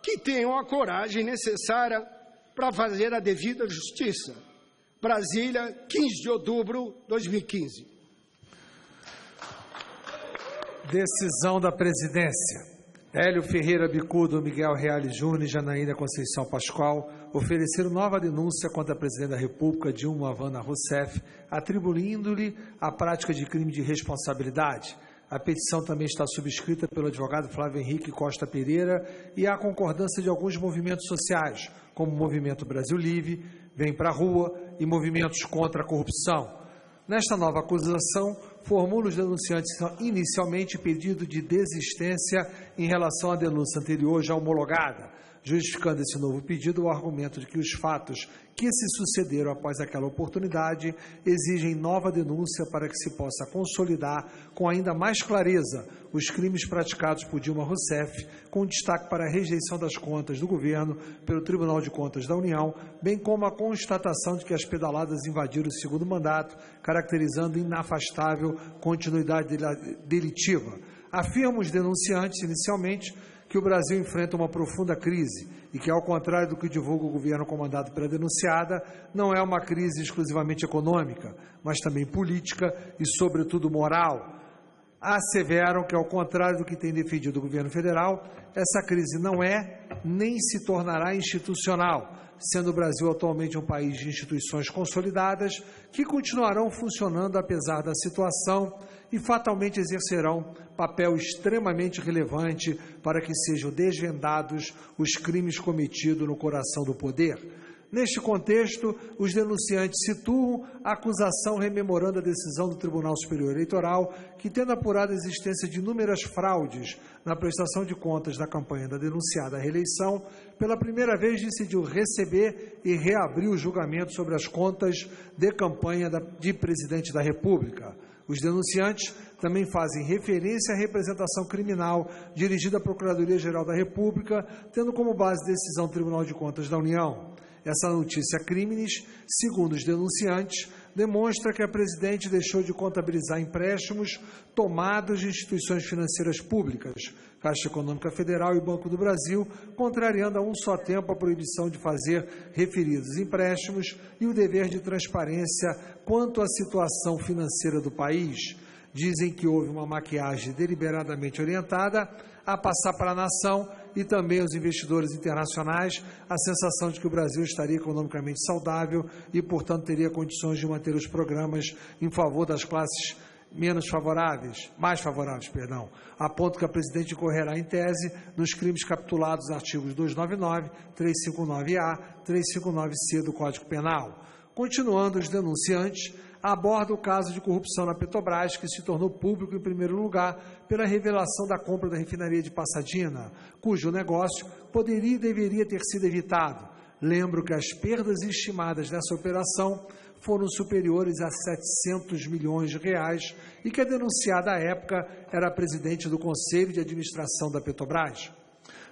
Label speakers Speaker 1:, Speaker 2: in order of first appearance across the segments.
Speaker 1: que tenham a coragem necessária para fazer a devida justiça. Brasília, 15 de outubro de 2015.
Speaker 2: Decisão da presidência. Hélio Ferreira Bicudo, Miguel Reale Júnior e Janaína Conceição Pascoal ofereceram nova denúncia contra a presidente da República, Dilma Havana Rousseff, atribuindo-lhe a prática de crime de responsabilidade. A petição também está subscrita pelo advogado Flávio Henrique Costa Pereira e há concordância de alguns movimentos sociais, como o Movimento Brasil Livre, Vem Pra Rua e movimentos contra a corrupção. Nesta nova acusação, formula os denunciantes inicialmente pedido de desistência em relação à denúncia anterior já homologada, justificando esse novo pedido o argumento de que os fatos que se sucederam após aquela oportunidade exigem nova denúncia para que se possa consolidar com ainda mais clareza os crimes praticados por Dilma Rousseff, com destaque para a rejeição das contas do governo pelo Tribunal de Contas da União, bem como a constatação de que as pedaladas invadiram o segundo mandato, caracterizando inafastável continuidade delitiva. Afirmam os denunciantes, inicialmente, que o Brasil enfrenta uma profunda crise e que, ao contrário do que divulga o governo comandado pela denunciada, não é uma crise exclusivamente econômica, mas também política e, sobretudo, moral. Asseveram que, ao contrário do que tem defendido o governo federal, essa crise não é nem se tornará institucional, sendo o Brasil atualmente um país de instituições consolidadas que continuarão funcionando apesar da situação e fatalmente exercerão papel extremamente relevante para que sejam desvendados os crimes cometidos no coração do poder. Neste contexto, os denunciantes situam a acusação rememorando a decisão do Tribunal Superior Eleitoral, que, tendo apurado a existência de inúmeras fraudes na prestação de contas da campanha da denunciada à reeleição, pela primeira vez decidiu receber e reabrir o julgamento sobre as contas de campanha de presidente da República. Os denunciantes também fazem referência à representação criminal dirigida à Procuradoria-Geral da República, tendo como base a decisão do Tribunal de Contas da União. Essa notícia criminis, segundo os denunciantes, demonstra que a presidente deixou de contabilizar empréstimos tomados de instituições financeiras públicas, Caixa Econômica Federal e Banco do Brasil, contrariando a um só tempo a proibição de fazer referidos empréstimos e o dever de transparência quanto à situação financeira do país. Dizem que houve uma maquiagem deliberadamente orientada a passar para a nação e também aos investidores internacionais a sensação de que o Brasil estaria economicamente saudável e, portanto, teria condições de manter os programas em favor das classes mais favoráveis, a ponto que a presidente incorrerá em tese nos crimes capitulados nos artigos 299, 359-A, 359-C do Código Penal. Continuando, os denunciantes abordam o caso de corrupção na Petrobras, que se tornou público em primeiro lugar pela revelação da compra da refinaria de Pasadena, cujo negócio poderia e deveria ter sido evitado. Lembro que as perdas estimadas nessa operação foram superiores a 700 milhões de reais e que a denunciada à época era a presidente do Conselho de Administração da Petrobras.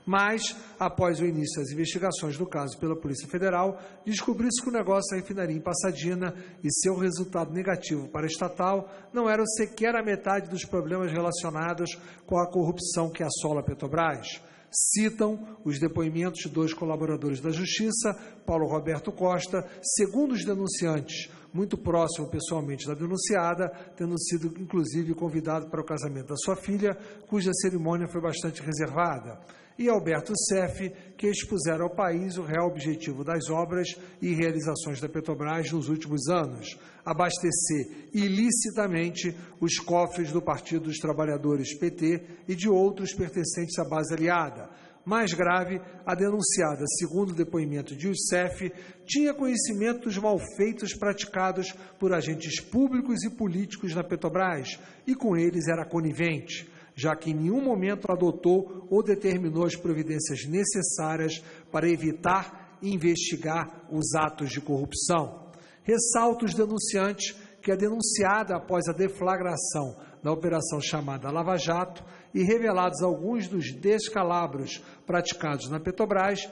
Speaker 2: Mas, após o início das investigações do caso pela Polícia Federal, descobriu-se que o negócio da refinaria em Pasadena e seu resultado negativo para a estatal não eram sequer a metade dos problemas relacionados com a corrupção que assola a Petrobras. Citam os depoimentos de 2 colaboradores da Justiça, Paulo Roberto Costa, segundo os denunciantes, muito próximo pessoalmente da denunciada, tendo sido, inclusive, convidado para o casamento da sua filha, cuja cerimônia foi bastante reservada, e Alberto Seff, que expuseram ao país o real objetivo das obras e realizações da Petrobras nos últimos anos, abastecer ilicitamente os cofres do Partido dos Trabalhadores PT e de outros pertencentes à base aliada. Mais grave, a denunciada, segundo o depoimento de Youssef, tinha conhecimento dos malfeitos praticados por agentes públicos e políticos na Petrobras e com eles era conivente, já que em nenhum momento adotou ou determinou as providências necessárias para evitar e investigar os atos de corrupção. Ressalta os denunciantes que a denunciada, após a deflagração da operação chamada Lava Jato e revelados alguns dos descalabros praticados na Petrobras,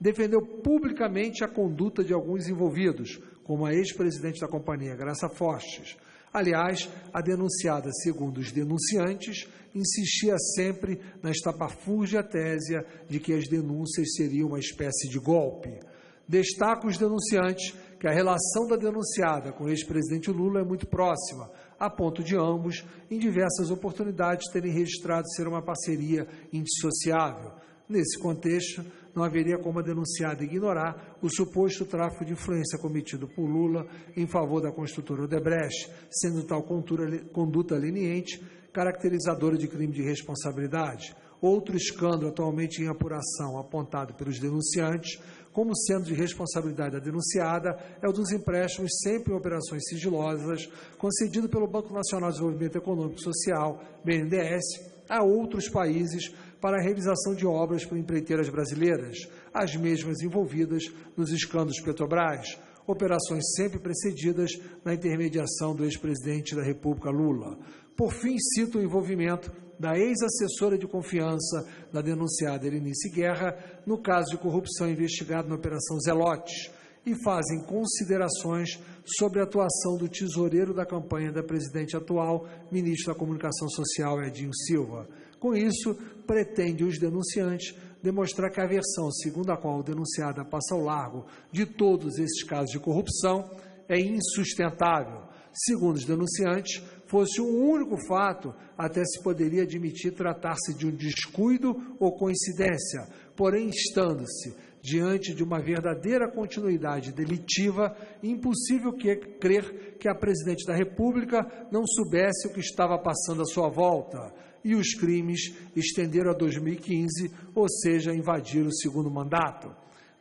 Speaker 2: defendeu publicamente a conduta de alguns envolvidos, como a ex-presidente da companhia, Graça Fortes. Aliás, a denunciada, segundo os denunciantes, insistia sempre na estapafúrdia tese de que as denúncias seriam uma espécie de golpe. Destaca os denunciantes que a relação da denunciada com o ex-presidente Lula é muito próxima, a ponto de ambos, em diversas oportunidades, terem registrado ser uma parceria indissociável. Nesse contexto, não haveria como a denunciada ignorar o suposto tráfico de influência cometido por Lula em favor da construtora Odebrecht, sendo tal conduta leniente caracterizadora de crime de responsabilidade. Outro escândalo atualmente em apuração apontado pelos denunciantes como sendo de responsabilidade da denunciada é o dos empréstimos sempre em operações sigilosas concedido pelo Banco Nacional de Desenvolvimento Econômico e Social, BNDES, a outros países para a realização de obras por empreiteiras brasileiras, as mesmas envolvidas nos escândalos Petrobras, operações sempre precedidas na intermediação do ex-presidente da República, Lula. Por fim, cito o envolvimento da ex-assessora de confiança da denunciada Elinice Guerra no caso de corrupção investigado na Operação Zelotes e fazem considerações sobre a atuação do tesoureiro da campanha da presidente atual, ministro da Comunicação Social, Edinho Silva. Com isso, pretende os denunciantes demonstrar que a versão segundo a qual o denunciada passa ao largo de todos esses casos de corrupção é insustentável. Segundo os denunciantes, fosse um único fato, até se poderia admitir tratar-se de um descuido ou coincidência, porém, estando-se diante de uma verdadeira continuidade delitiva, impossível crer que a presidente da República não soubesse o que estava passando à sua volta, e os crimes estenderam a 2015, ou seja, invadiram o segundo mandato.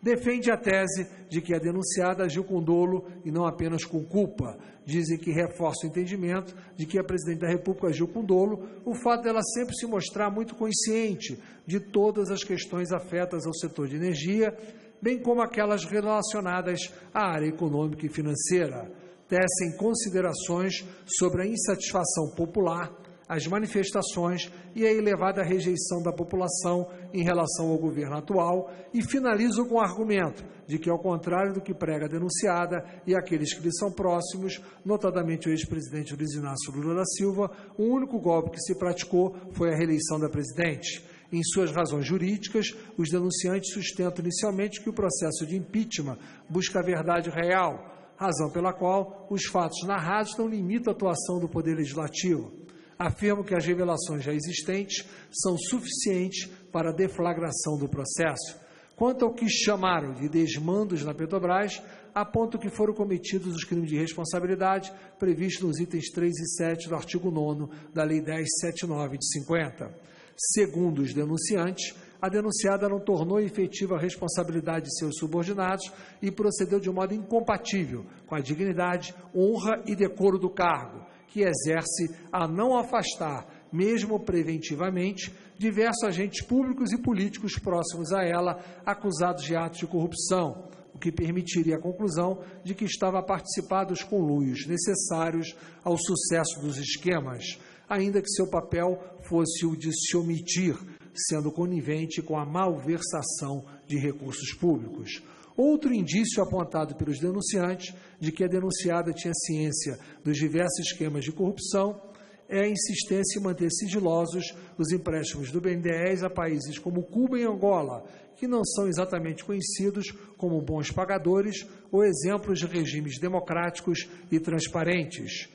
Speaker 2: Defende a tese de que a denunciada agiu com dolo e não apenas com culpa. Dizem que reforça o entendimento de que a presidente da República agiu com dolo o fato dela sempre se mostrar muito consciente de todas as questões afetas ao setor de energia, bem como aquelas relacionadas à área econômica e financeira. Tecem considerações sobre a insatisfação popular, as manifestações e a elevada rejeição da população em relação ao governo atual e finalizo com o argumento de que, ao contrário do que prega a denunciada e aqueles que lhe são próximos, notadamente o ex-presidente Luiz Inácio Lula da Silva, o único golpe que se praticou foi a reeleição da presidente. Em suas razões jurídicas, os denunciantes sustentam inicialmente que o processo de impeachment busca a verdade real, razão pela qual os fatos narrados não limitam a atuação do Poder Legislativo. Afirmo que as revelações já existentes são suficientes para a deflagração do processo. Quanto ao que chamaram de desmandos na Petrobras, aponto que foram cometidos os crimes de responsabilidade previstos nos itens 3 e 7 do artigo 9º da Lei 10.79 de 50. Segundo os denunciantes, a denunciada não tornou efetiva a responsabilidade de seus subordinados e procedeu de um modo incompatível com a dignidade, honra e decoro do cargo, que exerce a não afastar, mesmo preventivamente, diversos agentes públicos e políticos próximos a ela, acusados de atos de corrupção, o que permitiria a conclusão de que estava a participar dos conluios necessários ao sucesso dos esquemas, ainda que seu papel fosse o de se omitir, sendo conivente com a malversação de recursos públicos. Outro indício apontado pelos denunciantes de que a denunciada tinha ciência dos diversos esquemas de corrupção é a insistência em manter sigilosos os empréstimos do BNDES a países como Cuba e Angola, que não são exatamente conhecidos como bons pagadores ou exemplos de regimes democráticos e transparentes.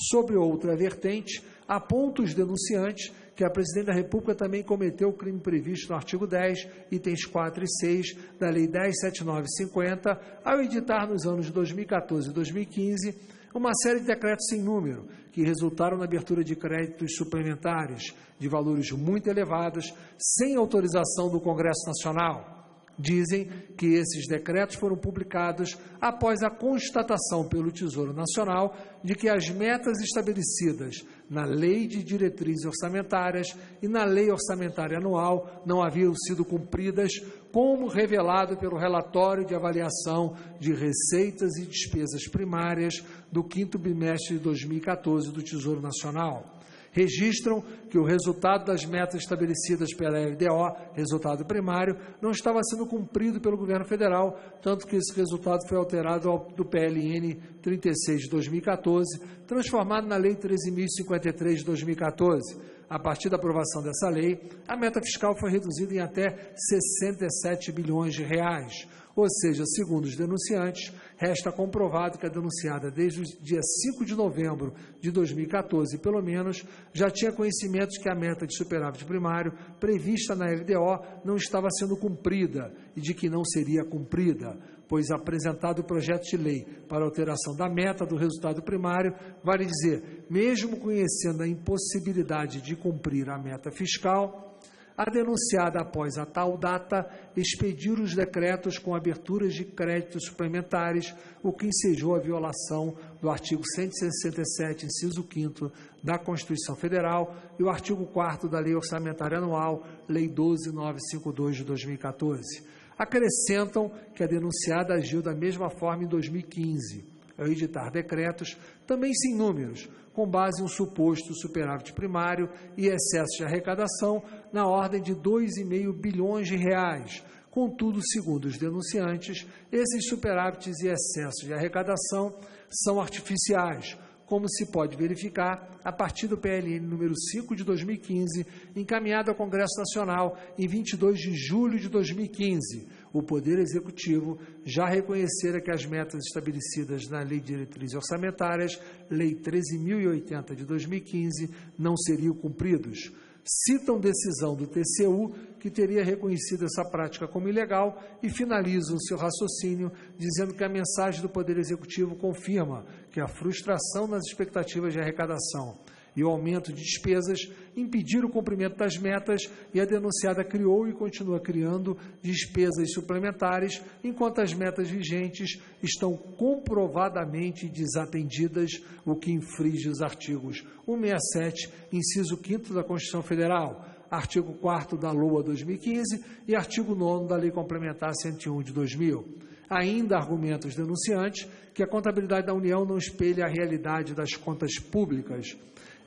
Speaker 2: Sobre outra vertente, aponta os denunciantes que a presidente da República também cometeu o crime previsto no artigo 10, itens 4 e 6 da Lei 10.79/50, ao editar nos anos de 2014 e 2015 uma série de decretos sem número, que resultaram na abertura de créditos suplementares de valores muito elevados, sem autorização do Congresso Nacional. Dizem que esses decretos foram publicados após a constatação pelo Tesouro Nacional de que as metas estabelecidas na Lei de Diretrizes Orçamentárias e na Lei Orçamentária Anual não haviam sido cumpridas, como revelado pelo relatório de avaliação de receitas e despesas primárias do 5º bimestre de 2014 do Tesouro Nacional. registram que o resultado das metas estabelecidas pela LDO, resultado primário, não estava sendo cumprido pelo governo federal, tanto que esse resultado foi alterado do PLN 36 de 2014, transformado na Lei 13.053 de 2014. A partir da aprovação dessa lei, a meta fiscal foi reduzida em até 67 bilhões de reais. Ou seja, segundo os denunciantes, resta comprovado que a denunciada desde o dia 5 de novembro de 2014, pelo menos, já tinha conhecimento de que a meta de superávit primário prevista na LDO não estava sendo cumprida e de que não seria cumprida, pois apresentado o projeto de lei para alteração da meta do resultado primário, vale dizer, mesmo conhecendo a impossibilidade de cumprir a meta fiscal, a denunciada, após a tal data, expediu os decretos com aberturas de créditos suplementares, o que ensejou a violação do artigo 167, inciso 5º da Constituição Federal e o artigo 4º da Lei Orçamentária Anual, Lei 12.952 de 2014. Acrescentam que a denunciada agiu da mesma forma em 2015, ao editar decretos, também sem números, com base em um suposto superávit primário e excesso de arrecadação na ordem de 2,5 bilhões de reais. Contudo, segundo os denunciantes, esses superávites e excessos de arrecadação são artificiais, como se pode verificar a partir do PLN número 5 de 2015, encaminhado ao Congresso Nacional em 22 de julho de 2015. O Poder Executivo já reconhecera que as metas estabelecidas na Lei de Diretrizes Orçamentárias, Lei 13.080 de 2015, não seriam cumpridos. Citam decisão do TCU, que teria reconhecido essa prática como ilegal, e finalizam seu raciocínio dizendo que a mensagem do Poder Executivo confirma que a frustração nas expectativas de arrecadação e o aumento de despesas impediram o cumprimento das metas e a denunciada criou e continua criando despesas suplementares, enquanto as metas vigentes estão comprovadamente desatendidas, o que infringe os artigos 167, inciso 5º da Constituição Federal, artigo 4º da LOA 2015 e artigo 9º da Lei Complementar 101 de 2000. Ainda argumentam os denunciantes que a contabilidade da União não espelha a realidade das contas públicas,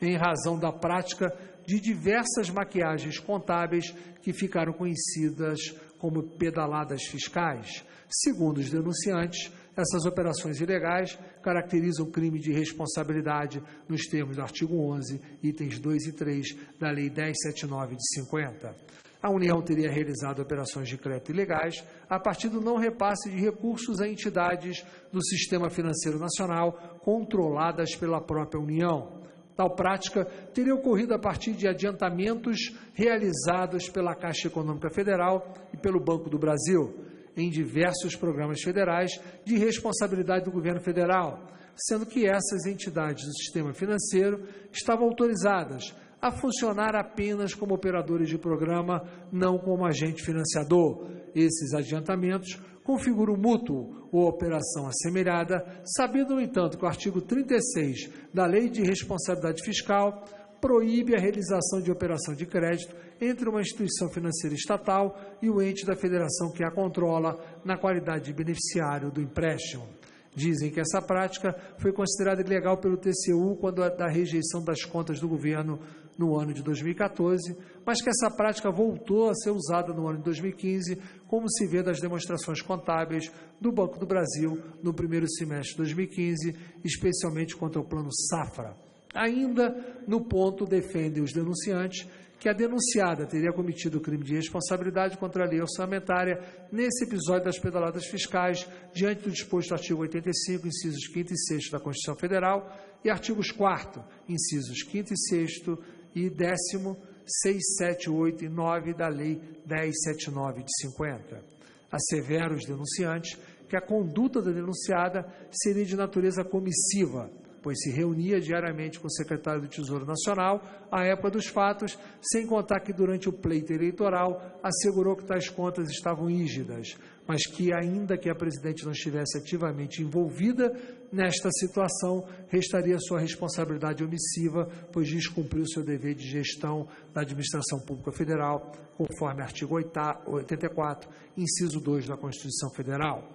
Speaker 2: em razão da prática de diversas maquiagens contábeis que ficaram conhecidas como pedaladas fiscais. Segundo os denunciantes, essas operações ilegais caracterizam crime de responsabilidade nos termos do artigo 11, itens 2 e 3 da Lei 10.079 de 50. A União teria realizado operações de crédito ilegais a partir do não repasse de recursos a entidades do Sistema Financeiro Nacional controladas pela própria União. Tal prática teria ocorrido a partir de adiantamentos realizados pela Caixa Econômica Federal e pelo Banco do Brasil, em diversos programas federais de responsabilidade do governo federal, sendo que essas entidades do sistema financeiro estavam autorizadas a funcionar apenas como operadores de programa, não como agente financiador. Esses adiantamentos configuram mútuo ou operação assemelhada, sabendo, no entanto, que o artigo 36 da Lei de Responsabilidade Fiscal proíbe a realização de operação de crédito entre uma instituição financeira estatal e o ente da federação que a controla na qualidade de beneficiário do empréstimo. Dizem que essa prática foi considerada ilegal pelo TCU quando da rejeição das contas do governo no ano de 2014, mas que essa prática voltou a ser usada no ano de 2015, como se vê das demonstrações contábeis do Banco do Brasil no primeiro semestre de 2015, especialmente quanto ao Plano Safra. Ainda no ponto, defendem os denunciantes que a denunciada teria cometido o crime de responsabilidade contra a lei orçamentária nesse episódio das pedaladas fiscais, diante do disposto artigo 85, incisos 5º e 6º da Constituição Federal e artigos 4º, incisos 5º e 6º e 10º, 6, 7, 8 e 9 da Lei 10.079 de 50. Asseveram os denunciantes que a conduta da denunciada seria de natureza comissiva, pois se reunia diariamente com o secretário do Tesouro Nacional à época dos fatos, sem contar que durante o pleito eleitoral assegurou que tais contas estavam rígidas, mas que, ainda que a presidente não estivesse ativamente envolvida nesta situação, restaria sua responsabilidade omissiva, pois descumpriu seu dever de gestão da Administração Pública Federal, conforme artigo 84, inciso 2 da Constituição Federal.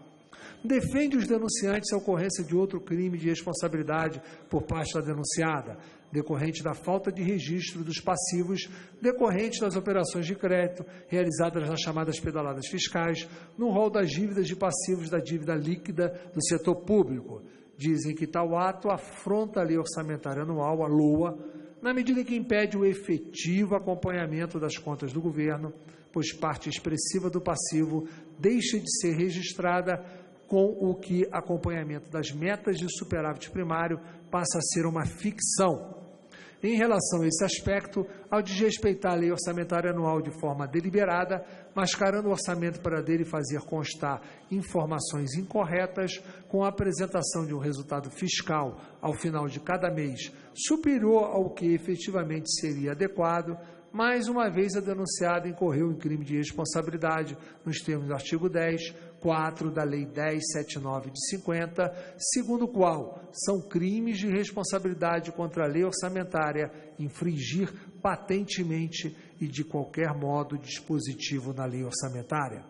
Speaker 2: Defende os denunciantes a ocorrência de outro crime de responsabilidade por parte da denunciada, decorrente da falta de registro dos passivos decorrentes das operações de crédito realizadas nas chamadas pedaladas fiscais, no rol das dívidas de passivos da dívida líquida do setor público. Dizem que tal ato afronta a Lei Orçamentária Anual, a LOA, na medida que impede o efetivo acompanhamento das contas do governo, pois parte expressiva do passivo deixa de ser registrada, com o que acompanhamento das metas de superávit primário passa a ser uma ficção. Em relação a esse aspecto, ao desrespeitar a Lei Orçamentária Anual de forma deliberada, mascarando o orçamento para dele fazer constar informações incorretas, com a apresentação de um resultado fiscal ao final de cada mês superior ao que efetivamente seria adequado, mais uma vez a denunciada incorreu em crime de responsabilidade nos termos do artigo 10, 4 da Lei 10.79 de 50, segundo o qual são crimes de responsabilidade contra a lei orçamentária infringir patentemente e de qualquer modo dispositivo na lei orçamentária.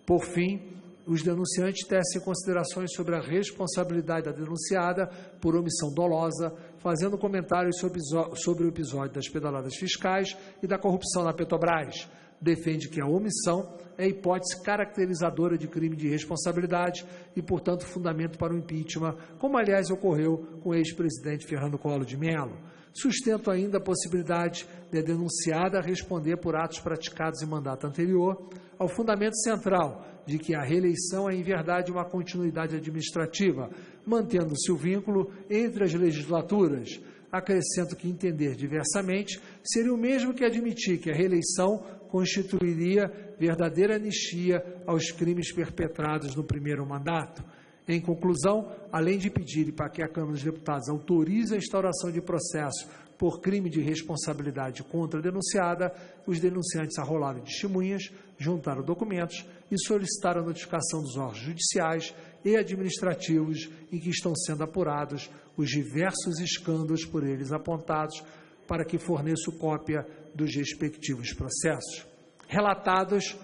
Speaker 2: Por fim, os denunciantes tecem considerações sobre a responsabilidade da denunciada por omissão dolosa, fazendo comentários sobre o episódio das pedaladas fiscais e da corrupção na Petrobras. Defende que a omissão é hipótese caracterizadora de crime de responsabilidade e, portanto, fundamento para o impeachment, como, aliás, ocorreu com o ex-presidente Fernando Collor de Mello. Sustento ainda a possibilidade de a denunciada responder por atos praticados em mandato anterior, ao fundamento central de que a reeleição é, em verdade, uma continuidade administrativa, mantendo-se o vínculo entre as legislaturas. Acrescento que entender diversamente seria o mesmo que admitir que a reeleição constituiria verdadeira anistia aos crimes perpetrados no primeiro mandato. Em conclusão, além de pedir para que a Câmara dos Deputados autorize a instauração de processo por crime de responsabilidade contra a denunciada, os denunciantes arrolaram testemunhas, juntaram documentos e solicitaram a notificação dos órgãos judiciais e administrativos em que estão sendo apurados os diversos escândalos por eles apontados, para que forneçam cópia dos respectivos processos. Relatados,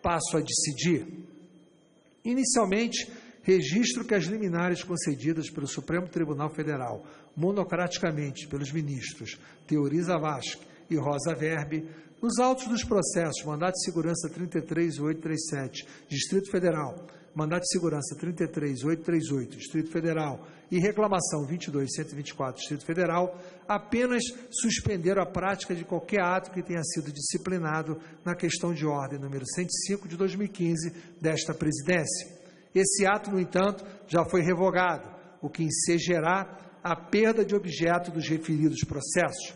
Speaker 2: passo a decidir. Inicialmente, registro que as liminares concedidas pelo Supremo Tribunal Federal, monocraticamente pelos ministros Teori Zavascki e Rosa Weber, nos autos dos processos Mandato de Segurança 33.837, Distrito Federal, Mandato de Segurança 33.838, Distrito Federal e Reclamação 22.124, Distrito Federal, apenas suspenderam a prática de qualquer ato que tenha sido disciplinado na questão de ordem número 105 de 2015 desta presidência. Esse ato, no entanto, já foi revogado, o que ensejará a perda de objeto dos referidos processos.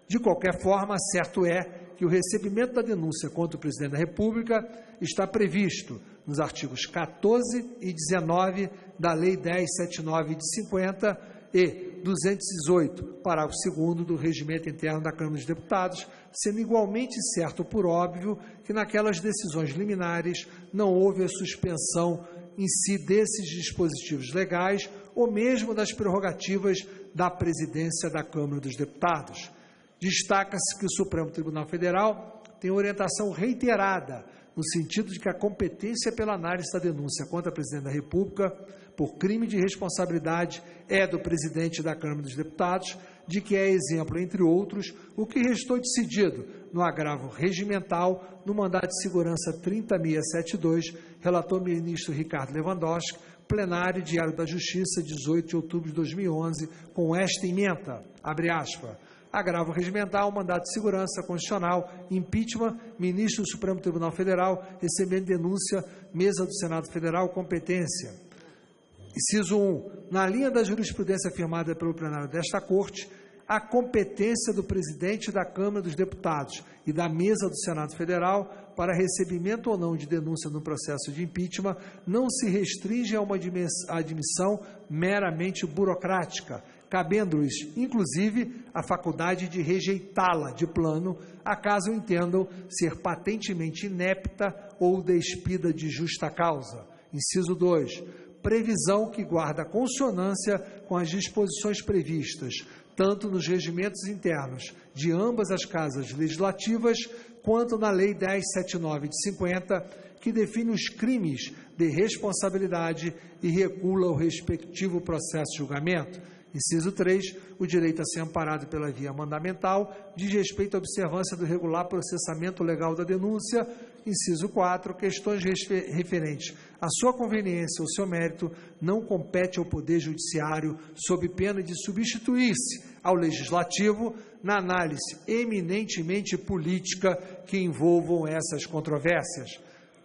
Speaker 2: De qualquer forma, certo é que o recebimento da denúncia contra o Presidente da República está previsto nos artigos 14 e 19 da Lei 10.79 de 50 e 218, parágrafo 2º do Regimento Interno da Câmara dos Deputados, sendo igualmente certo por óbvio que naquelas decisões liminares não houve a suspensão em si desses dispositivos legais ou mesmo das prerrogativas da presidência da Câmara dos Deputados. Destaca-se que o Supremo Tribunal Federal tem orientação reiterada no sentido de que a competência pela análise da denúncia contra a Presidente da República por crime de responsabilidade é do Presidente da Câmara dos Deputados, de que é exemplo, entre outros, o que restou decidido no agravo regimental no Mandato de Segurança 30.672, relator ministro Ricardo Lewandowski, plenário Diário da Justiça, 18 de outubro de 2011, com esta ementa, abre aspas, agravo regimental, mandato de segurança constitucional, impeachment, ministro do Supremo Tribunal Federal, recebendo denúncia, mesa do Senado Federal, competência. Inciso 1. Na linha da jurisprudência afirmada pelo plenário desta Corte, a competência do presidente da Câmara dos Deputados e da mesa do Senado Federal para recebimento ou não de denúncia no processo de impeachment não se restringe a uma admissão meramente burocrática, cabendo-lhes, inclusive, a faculdade de rejeitá-la de plano, acaso entendam ser patentemente inepta ou despida de justa causa. Inciso 2. Previsão que guarda consonância com as disposições previstas, tanto nos regimentos internos de ambas as casas legislativas, quanto na Lei 10.79 de 50, que define os crimes de responsabilidade e regula o respectivo processo de julgamento. Inciso 3, o direito a ser amparado pela via mandamental diz respeito à observância do regular processamento legal da denúncia. Inciso 4, questões referentes à sua conveniência ou seu mérito não compete ao Poder Judiciário, sob pena de substituir-se ao Legislativo na análise eminentemente política que envolvam essas controvérsias.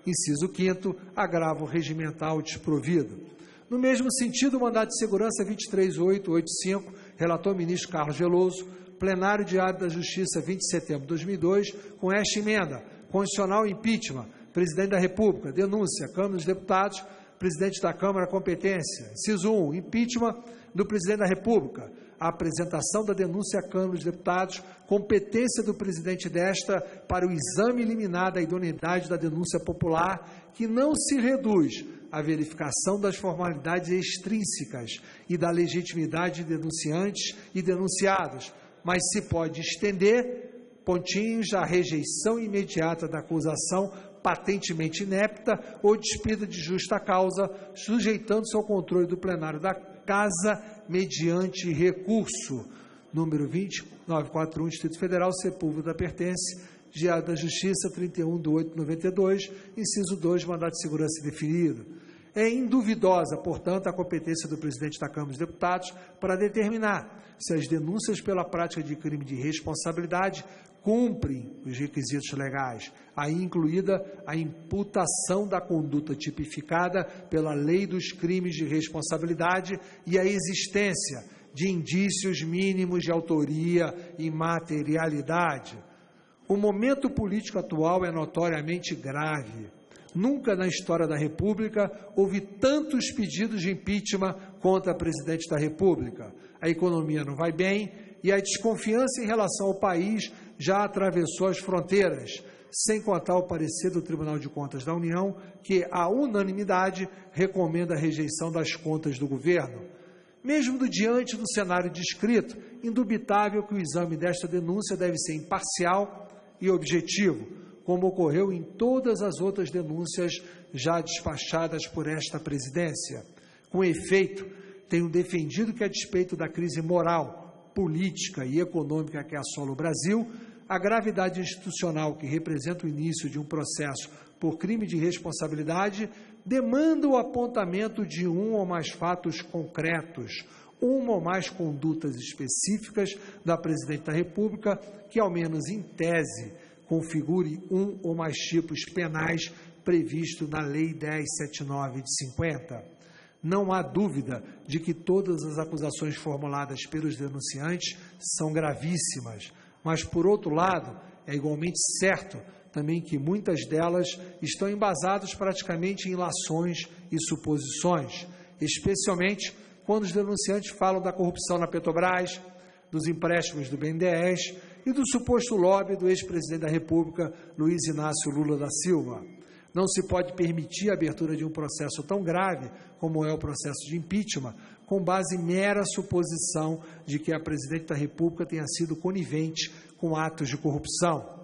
Speaker 2: Inciso 5º, agravo regimental desprovido. No mesmo sentido, o mandado de segurança 23885, relator ministro Carlos Veloso, plenário diário da Justiça 20 de setembro de 2002, com esta emenda, condicional impeachment, presidente da República, denúncia, Câmara dos Deputados, presidente da Câmara, competência. Inciso 1, impeachment do presidente da República, a apresentação da denúncia à Câmara dos Deputados, competência do presidente desta para o exame liminar da idoneidade da denúncia popular, que não se reduz à verificação das formalidades extrínsecas e da legitimidade de denunciantes e denunciados, mas se pode estender, pontinhos, à rejeição imediata da acusação patentemente inepta ou despida de justa causa, sujeitando-se ao controle do plenário da Casa mediante recurso. Número 20941, Distrito Federal, Sepúlveda pertence, Diário da Justiça, 31/8/92, inciso 2, mandado de segurança definido. É induvidosa, portanto, a competência do presidente da Câmara dos Deputados para determinar se as denúncias pela prática de crime de responsabilidade cumprem os requisitos legais, aí incluída a imputação da conduta tipificada pela Lei dos Crimes de Responsabilidade e a existência de indícios mínimos de autoria e materialidade. O momento político atual é notoriamente grave. Nunca na história da República houve tantos pedidos de impeachment contra a presidente da República. A economia não vai bem e a desconfiança em relação ao país já atravessou as fronteiras, sem contar o parecer do Tribunal de Contas da União, que, à unanimidade, recomenda a rejeição das contas do governo. Mesmo diante do cenário descrito, indubitável que o exame desta denúncia deve ser imparcial e objetivo, como ocorreu em todas as outras denúncias já despachadas por esta presidência. Com efeito, tenho defendido que, a despeito da crise moral, política e econômica que assola o Brasil, a gravidade institucional que representa o início de um processo por crime de responsabilidade demanda o apontamento de um ou mais fatos concretos, uma ou mais condutas específicas da Presidente da República que, ao menos em tese, configure um ou mais tipos penais previsto na Lei 1079 de 50. Não há dúvida de que todas as acusações formuladas pelos denunciantes são gravíssimas, mas, por outro lado, é igualmente certo também que muitas delas estão embasadas praticamente em ilações e suposições, especialmente quando os denunciantes falam da corrupção na Petrobras, dos empréstimos do BNDES e do suposto lobby do ex-presidente da República, Luiz Inácio Lula da Silva. Não se pode permitir a abertura de um processo tão grave como é o processo de impeachment, com base em mera suposição de que a Presidente da República tenha sido conivente com atos de corrupção.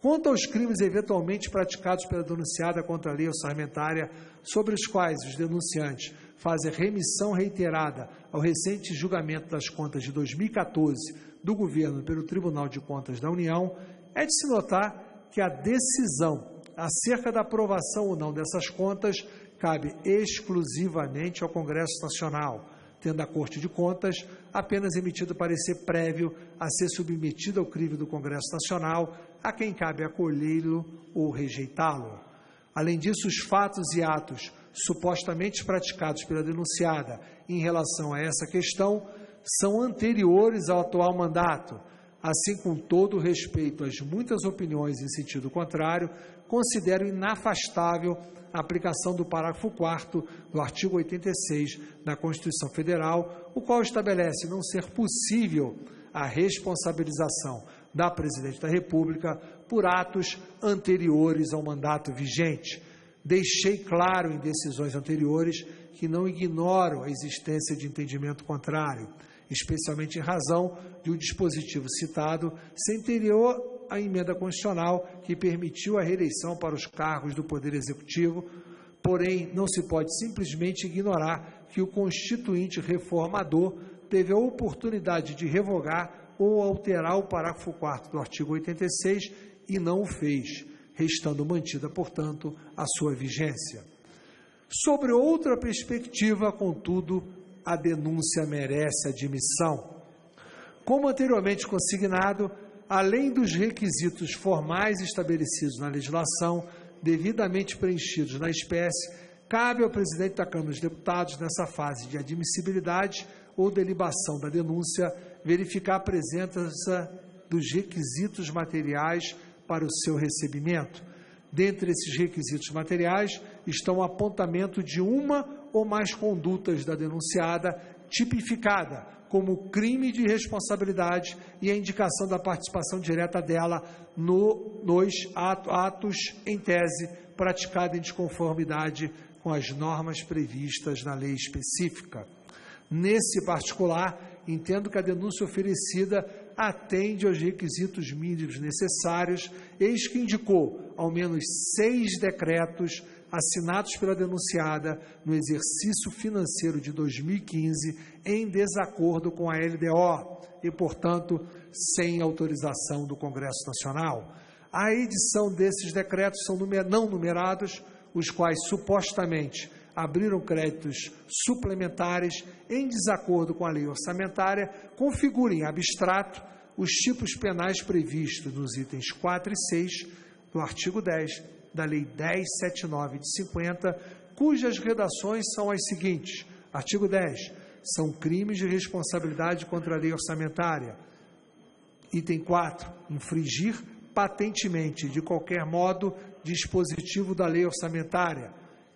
Speaker 2: Quanto aos crimes eventualmente praticados pela denunciada contra a lei orçamentária, sobre os quais os denunciantes fazem remissão reiterada ao recente julgamento das contas de 2014 do governo pelo Tribunal de Contas da União, é de se notar que a decisão acerca da aprovação ou não dessas contas cabe exclusivamente ao Congresso Nacional, tendo a Corte de Contas apenas emitido parecer prévio a ser submetido ao crivo do Congresso Nacional, a quem cabe acolhê-lo ou rejeitá-lo. Além disso, os fatos e atos supostamente praticados pela denunciada em relação a essa questão são anteriores ao atual mandato. Assim, com todo o respeito às muitas opiniões em sentido contrário, considero inafastável a aplicação do parágrafo 4º do artigo 86 da Constituição Federal, o qual estabelece não ser possível a responsabilização da Presidente da República por atos anteriores ao mandato vigente. Deixei claro em decisões anteriores que não ignoro a existência de entendimento contrário, especialmente em razão de um dispositivo citado ser anterior à emenda constitucional que permitiu a reeleição para os cargos do Poder Executivo, porém não se pode simplesmente ignorar que o Constituinte reformador teve a oportunidade de revogar ou alterar o parágrafo 4º do artigo 86 e não o fez, restando mantida, portanto, a sua vigência. Sobre outra perspectiva, contudo, a denúncia merece admissão. Como anteriormente consignado, além dos requisitos formais estabelecidos na legislação, devidamente preenchidos na espécie, cabe ao presidente da Câmara dos Deputados, nessa fase de admissibilidade ou delibação da denúncia, verificar a presença dos requisitos materiais para o seu recebimento. Dentre esses requisitos materiais estão o apontamento de uma ou mais condutas da denunciada tipificada como crime de responsabilidade e a indicação da participação direta dela nos atos, em tese, praticada em desconformidade com as normas previstas na lei específica. Nesse particular, entendo que a denúncia oferecida atende aos requisitos mínimos necessários, eis que indicou ao menos 6 decretos assinados pela denunciada no exercício financeiro de 2015 em desacordo com a LDO e, portanto, sem autorização do Congresso Nacional. A edição desses decretos são não numerados, os quais supostamente abriram créditos suplementares em desacordo com a lei orçamentária, configura em abstrato os tipos penais previstos nos itens 4 e 6 do artigo 10 da Lei 10.79 de 50, cujas redações são as seguintes. Artigo 10. São crimes de responsabilidade contra a lei orçamentária. Item 4. Infringir patentemente, de qualquer modo, dispositivo da lei orçamentária.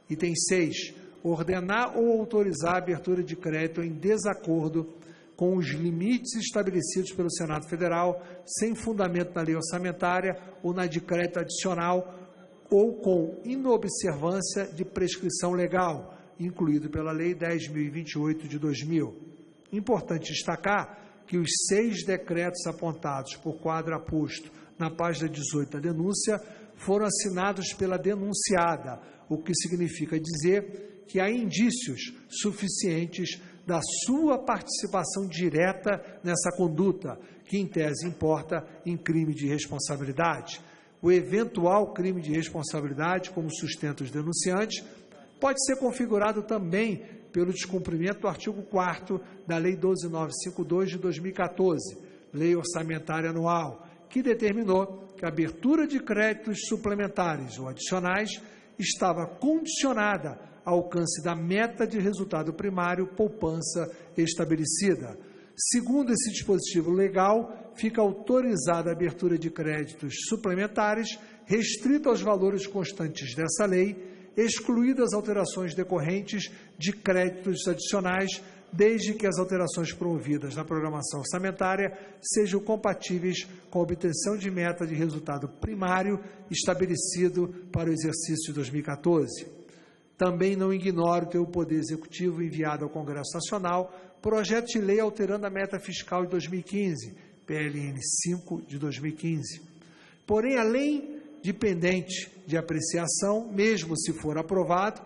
Speaker 2: Item 6. Ordenar ou autorizar a abertura de crédito em desacordo com os limites estabelecidos pelo Senado Federal, sem fundamento na lei orçamentária ou na de crédito adicional, ou com inobservância de prescrição legal, incluído pela Lei 10.028 de 2000. Importante destacar que os 6 decretos apontados por quadro aposto na página 18 da denúncia foram assinados pela denunciada, o que significa dizer que há indícios suficientes da sua participação direta nessa conduta, que em tese importa em crime de responsabilidade. O eventual crime de responsabilidade, como sustentam os denunciantes, pode ser configurado também pelo descumprimento do artigo 4º da Lei 12.952 de 2014, Lei Orçamentária Anual, que determinou que a abertura de créditos suplementares ou adicionais estava condicionada ao alcance da meta de resultado primário poupança estabelecida. Segundo esse dispositivo legal, fica autorizada a abertura de créditos suplementares, restrito aos valores constantes dessa lei, excluídas alterações decorrentes de créditos adicionais, desde que as alterações promovidas na programação orçamentária sejam compatíveis com a obtenção de meta de resultado primário estabelecido para o exercício de 2014. Também não ignoro ter o Poder Executivo enviado ao Congresso Nacional projeto de lei alterando a meta fiscal de 2015, PLN 5 de 2015. Porém, além de pendente de apreciação, mesmo se for aprovado,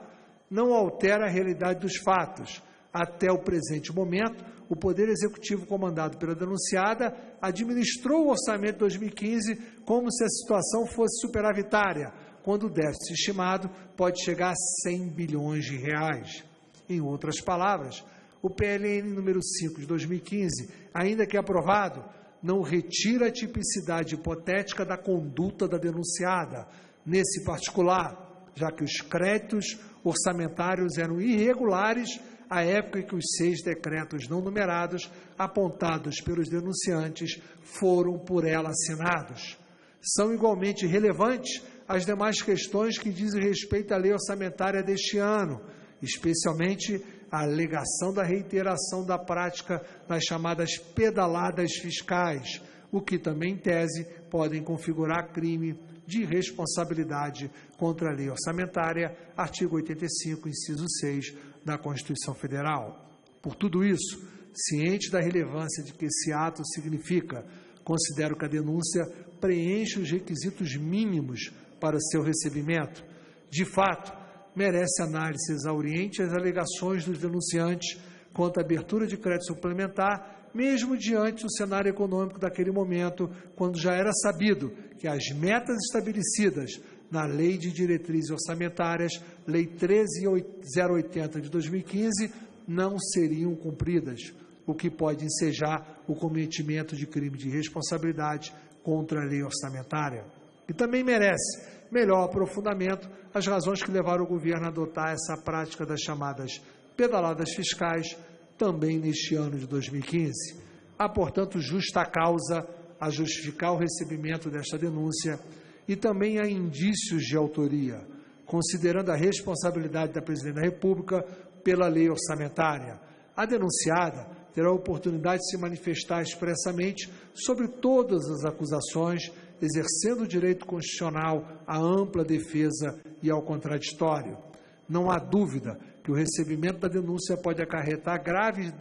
Speaker 2: não altera a realidade dos fatos. Até o presente momento, o Poder Executivo, comandado pela denunciada, administrou o orçamento de 2015 como se a situação fosse superavitária, quando o déficit estimado pode chegar a 100 bilhões de reais. Em outras palavras, o PLN número 5 de 2015, ainda que aprovado, não retira a tipicidade hipotética da conduta da denunciada, nesse particular, já que os créditos orçamentários eram irregulares à época em que os 6 decretos não numerados apontados pelos denunciantes foram por ela assinados. São igualmente relevantes as demais questões que dizem respeito à lei orçamentária deste ano, especialmente a alegação da reiteração da prática das chamadas pedaladas fiscais, o que também, em tese, podem configurar crime de responsabilidade contra a lei orçamentária, artigo 85, inciso 6 da Constituição Federal. Por tudo isso, ciente da relevância de que esse ato significa, considero que a denúncia preenche os requisitos mínimos para seu recebimento. De fato, merece análise exauriente as alegações dos denunciantes quanto à abertura de crédito suplementar, mesmo diante do cenário econômico daquele momento, quando já era sabido que as metas estabelecidas na Lei de Diretrizes Orçamentárias, Lei 13.080 de 2015, não seriam cumpridas, o que pode ensejar o cometimento de crime de responsabilidade contra a lei orçamentária. E também merece melhor aprofundamento as razões que levaram o governo a adotar essa prática das chamadas pedaladas fiscais, também neste ano de 2015. Há, portanto, justa causa a justificar o recebimento desta denúncia e também há indícios de autoria, considerando a responsabilidade da Presidente da República pela lei orçamentária. A denunciada terá a oportunidade de se manifestar expressamente sobre todas as acusações, exercendo o direito constitucional à ampla defesa e ao contraditório. Não há dúvida que o recebimento da denúncia pode acarretar graves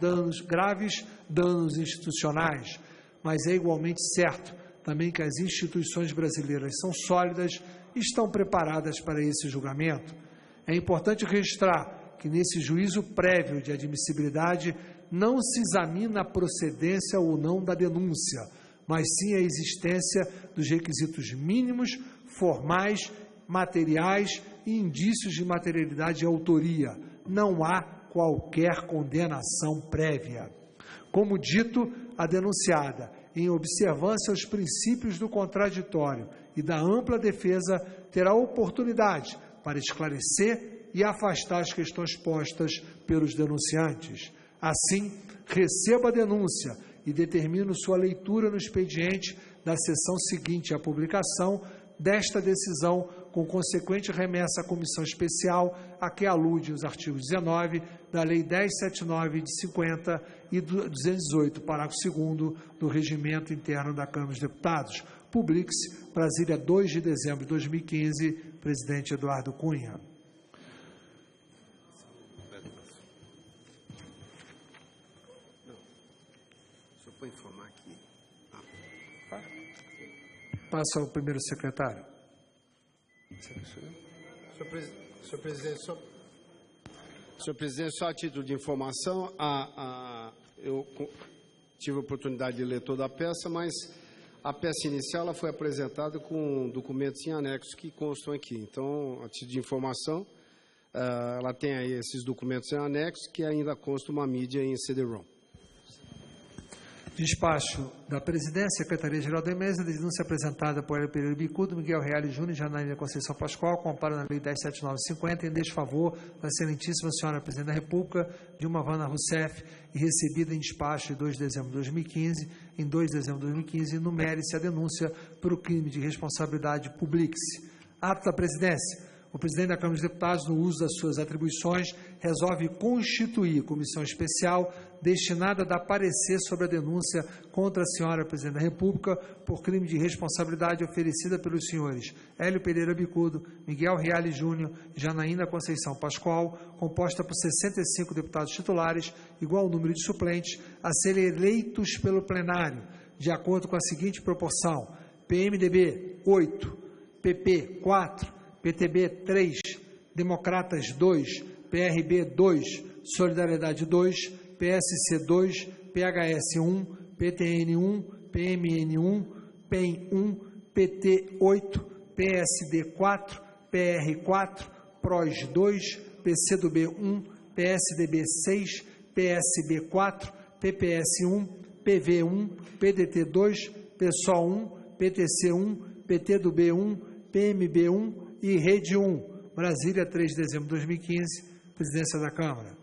Speaker 2: danos institucionais, mas é igualmente certo também que as instituições brasileiras são sólidas e estão preparadas para esse julgamento. É importante registrar que nesse juízo prévio de admissibilidade não se examina a procedência ou não da denúncia, mas sim a existência dos requisitos mínimos, formais, materiais e indícios de materialidade e autoria. Não há qualquer condenação prévia. Como dito, a denunciada, em observância aos princípios do contraditório e da ampla defesa, terá oportunidade para esclarecer e afastar as questões postas pelos denunciantes. Assim, receba a denúncia e determino sua leitura no expediente da sessão seguinte à publicação desta decisão, com consequente remessa à comissão especial a que alude os artigos 19 da Lei 10.79 de 50 e 218, parágrafo 2º do Regimento Interno da Câmara dos Deputados. Publique-se, Brasília, 2 de dezembro de 2015, presidente Eduardo Cunha.
Speaker 1: Vou informar aqui.
Speaker 2: Passa ao primeiro secretário.
Speaker 1: Senhor presidente, só a título de informação, eu tive a oportunidade de ler toda a peça, mas a peça inicial ela foi apresentada com documentos em anexo que constam aqui. Então, a título de informação, ela tem aí esses documentos em anexo que ainda consta uma mídia em CD-ROM.
Speaker 2: Despacho da Presidência, Secretaria-Geral da Mesa, de denúncia apresentada por Hélio Pereira Bicudo, Miguel Reale Júnior e Janaína Conceição Pascoal, compara na Lei 10.7950, em desfavor da Excelentíssima Senhora Presidente da República, Dilma Vana Rousseff, e recebida em despacho de 2 de dezembro de 2015, em 2 de dezembro de 2015, enumere-se a denúncia por o crime de responsabilidade publique-se. Ato da Presidência. O presidente da Câmara dos Deputados, no uso das suas atribuições, resolve constituir comissão especial destinada a dar parecer sobre a denúncia contra a senhora Presidente da República por crime de responsabilidade oferecida pelos senhores Hélio Pereira Bicudo, Miguel Reale Júnior e Janaína Conceição Pascoal, composta por 65 deputados titulares, igual número de suplentes, a serem eleitos pelo plenário, de acordo com a seguinte proporção: PMDB, 8, PP, 4, PTB 3, Democratas 2, PRB 2, Solidariedade 2, PSC 2, PHS 1, PTN 1, PMN 1, PEN 1, PT 8, PSD 4, PR 4, PROS 2, PCdoB 1, PSDB 6, PSB 4, PPS 1, PV 1, PDT 2, PSOL 1, PTC 1, PTdoB 1, PMB 1, e Rede 1, Brasília, 3 de dezembro de 2015, Presidência da Câmara.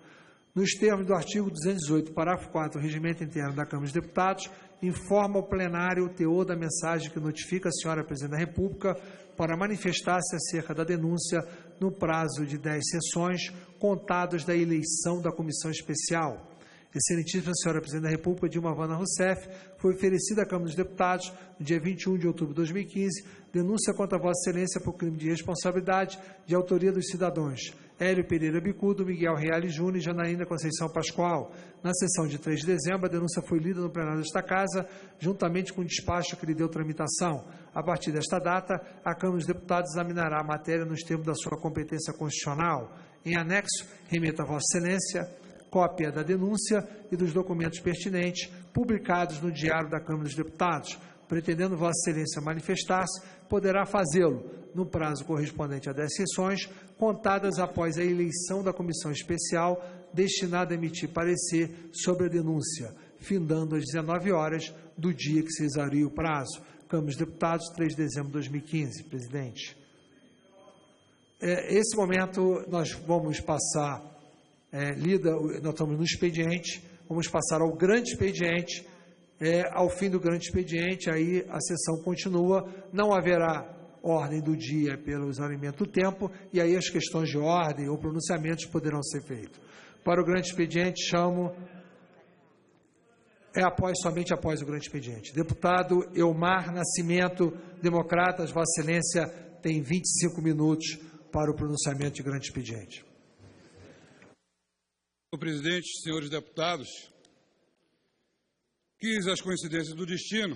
Speaker 2: Nos termos do artigo 218, parágrafo 4 do Regimento Interno da Câmara dos Deputados, informa ao plenário o teor da mensagem que notifica a senhora Presidente da República para manifestar-se acerca da denúncia no prazo de 10 sessões, contados da eleição da comissão especial. Excelentíssima senhora Presidente da República, Dilma Vana Rousseff, foi oferecida à Câmara dos Deputados, no dia 21 de outubro de 2015, denúncia contra Vossa Excelência por crime de responsabilidade de autoria dos cidadãos Hélio Pereira Bicudo, Miguel Reale Júnior e Janaína Conceição Pascoal. Na sessão de 3 de dezembro, a denúncia foi lida no plenário desta Casa, juntamente com o despacho que lhe deu tramitação. A partir desta data, a Câmara dos Deputados examinará a matéria nos termos da sua competência constitucional. Em anexo, remeta a Vossa Excelência cópia da denúncia e dos documentos pertinentes publicados no Diário da Câmara dos Deputados. Pretendendo Vossa Excelência manifestar-se, poderá fazê-lo no prazo correspondente a 10 sessões, contadas após a eleição da comissão especial destinada a emitir parecer sobre a denúncia, findando às 19 horas do dia que se exaurir o prazo. Câmara dos Deputados, 3 de dezembro de 2015. Presidente. Esse momento nós vamos passar, nós estamos no expediente, vamos passar ao grande expediente. Ao fim do grande expediente, aí a sessão continua, não haverá ordem do dia pelo exaurimento do tempo, e aí as questões de ordem ou pronunciamentos poderão ser feitos. Para o grande expediente, chamo... somente após o grande expediente. Deputado Elmar Nascimento, Democratas, Vossa Excelência tem 25 minutos para o pronunciamento de grande expediente.
Speaker 3: Senhor presidente, senhores deputados, quis as coincidências do destino